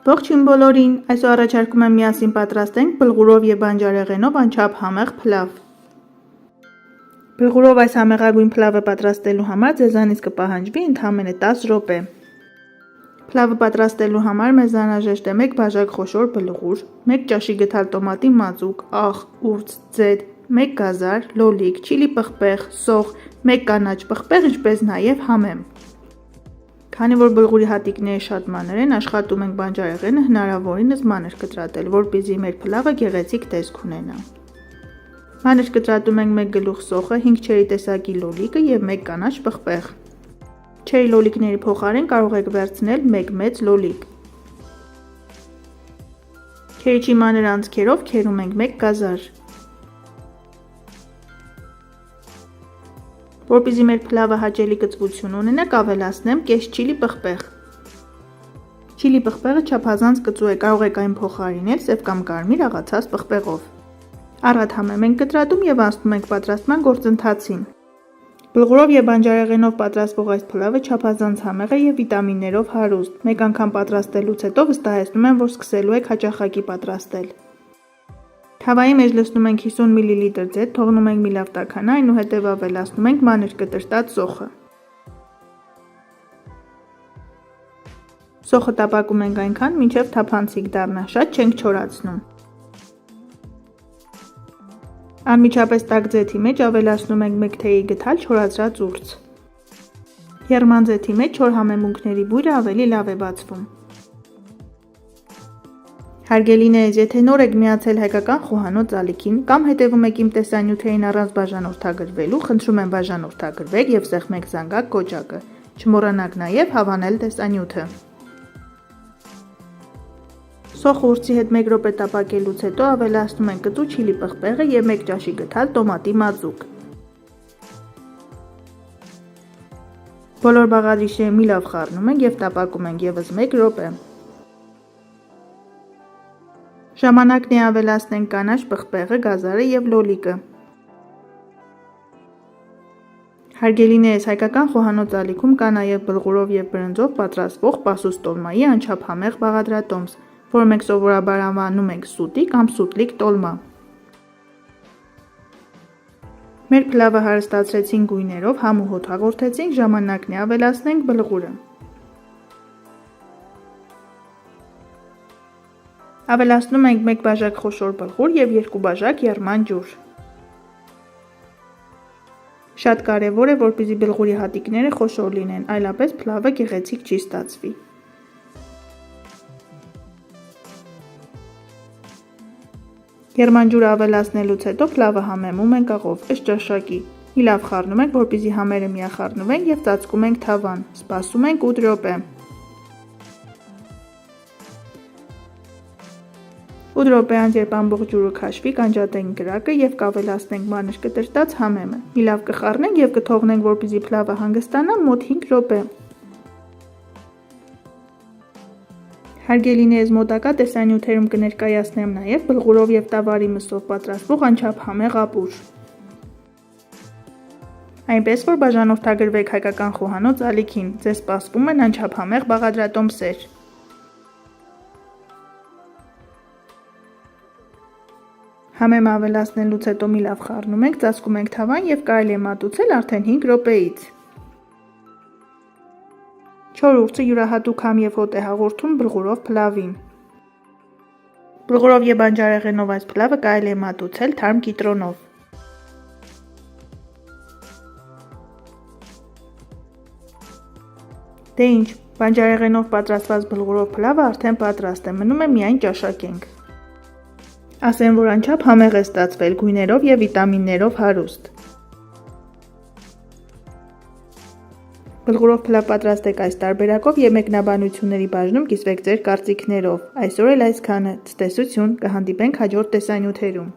Ողջույն բոլորին, այսօր առաջարկում եմ միասին պատրաստենք բլղուրով և բանջարեղենով անչափ համեղ փլավ։ Բլղուրով այս համեղագույն փլավը պատրաստելու համար ձեզանից կպահանջվի ընդամենը 10 րոպե։ Փլավը պատրաստելու համար մեզ անհրաժեշտ է 1 բաժակ խոշոր բլղուր, 1 ճաշի գթալ տոմատի մածուկ, աղ, ուրց, ձեթ, 1 գազար, լոլիկ, չիլի պղպեղ, սոխ, 1 կանաչ պղպեղ, ինչպես նաև համեմ։ Քանի որ բլղուրի հատիկները շատ մանր են, աշխատում ենք բանջարեղենը հնարավորինս մանր կտրատել, որպեսզի մեր փլավը գեղեցիկ տեսք ունենա։ Մանր կտրատում ենք 1 գլուխ սոխը, 5 չերի տեսակի լոլիկը և 1 կանաչ պղպեղ։ Չերի լոլիկների փոխարեն կարող եք վերցնել 1 մեծ լոլիկ։ Չերիչի մանր անցքերով քերում ենք 1 գազար։ Որպեսզի մեր փլավը հաճելի կծվություն ունենա, կավելացնեմ կես չիլի պղպեղ։ Չիլի պղպեղը չափազանց կծու է, կարող եք այն փոխարինել սև կամ կարմիր աղացած պղպեղով։ Առատ համեմ ենք կտրատում և անցնում ենք պատրաստման գործընթացին։ Բլղուրով և բանջարեղենով պատրաստվող այս փլավը չափազանց համեղ է և վիտամիններով հարուստ։ Մեկ անգամ պատրաստելուց հետո վստահեցնում եմ, որ սկսելու եք հաճախակի պատրաստել։ Թավայի մեջ լցնում ենք 50 մլ ձեթ, թողնում ենք մի լավ տաքանա, այնուհետև ավելացնում ենք մանր կտրտած սոխը։ Սոխը տապակում ենք այնքան, մինչև թափանցիկ դառնա, շատ չենք չորացնում։ Անմիջապես տաք ձեթի մեջ ավելացնում ենք 1 թեյի գթալ չորացրած ուրց։ Եռման ձեթի մեջ չոր համեմունքների բույրը ավելի լավ է բացվում։ Հարգելիներս, եթե նոր եք միացել հայկական խոհանոց ալիքին կամ հետևում եք իմ տեսանյութերին առանց բաժանորդագրվելու, խնդրում եմ բաժանորդագրվեք և սեղմեք զանգակ կոճակը։ Չմոռանաք նաև հավանել տեսանյութը։ Սոխը ուրցի հետ 1 րոպե տապակելուց հետո ավելացնում ենք կծու չիլի պղպեղը և 1 ճաշի գթալ տոմատի մածուկ։ Բոլոր բաղադրիչները մի լավ խառնում ենք և տապակում ենք ևս 1 րոպե։ Ժամանակն է ավելացնենք կանաչ պղպեղը, գազարը և լոլիկը։ Հարգելիներս, հայկական խոհանոց ալիքում կա նաև բլղուրով և բրնձով պատրաստվող պասուս տոլմայի անչափ համեղ բաղադրատոմս, որը մենք սովորաբար անվանում ենք սուտի կամ սուտլիկ տոլմա։ Մեր փլավը հարստացրեցինք գույներով, համ ու հոտ հաղորդեցինք, ժամանակն է ավելացնենք բլղուրը։ Ավելացնում ենք 1 բաժակ խոշոր բլղուր և 2 բաժակ եռման ջուր։ Շատ կարևոր է, որպեսզի բլղուրի հատիկները խոշոր լինեն, այլապես փլավը գեղեցիկ չի ստացվի։ Եռման ջուրը ավելացնելուց հետո փլավը համեմում ենք աղով, ըստ ճաշակի։ Մի լավ խառնում ենք, որպեսզի համերը միախառնվեն և ծածկում ենք թավան։ Սպասում ենք 8 րոպե։ 8 րոպե անց, երբ ամբողջ ջուրը քաշվի, կանջատենք կրակը և կավելացնենք մանր կտրտած համեմը։ Մի լավ կխառնենք և կթողնենք, որպեսզի փլավը հանգստանա մոտ 5 րոպե։ Հարգելիներս, մոտակա տեսանյութերում կներկայացնեմ նաև բլղուրով և տավարի մսով պատրաստվող անչափ համեղ ապուր։ Այնպես որ բաժանորդագրվեք հայկական խոհանոց ալիքին, ձեզ սպասվում են անչափ համեղ բաղադրատոմսեր։ Համեմը ավելացնելուց հետո մի լավ խառնում ենք, ծածկում ենք թավան և կարելի է մատուցել արդեն 5 րոպեից։ Չոր ուրցը յուրահատուկ համ և հոտ է հաղորդում բլղուրով փլավին։ Բլղուրով և բանջարեղենով այս փլավը կարելի է մատուցել թարմ կիտրոնով։ Դե ինչ, բանջարեղենով պատրաստված բլղուրով փլավը արդեն պատրաստ է, մնում է միայն ճաշակենք։ Ասեմ, որ անչափ համեղ է ստացվել, գույներով և վիտամիններով հարուստ։ Բլղուրով փլավ պատրաստեք այս տարբերակով և մեկնաբանությունների բաժնում կիսվեք ձեր կարծիքներով։ Այսօր էլ այսքանը, ցտեսություն, կհանդիպենք հաջորդ տեսանյութերում։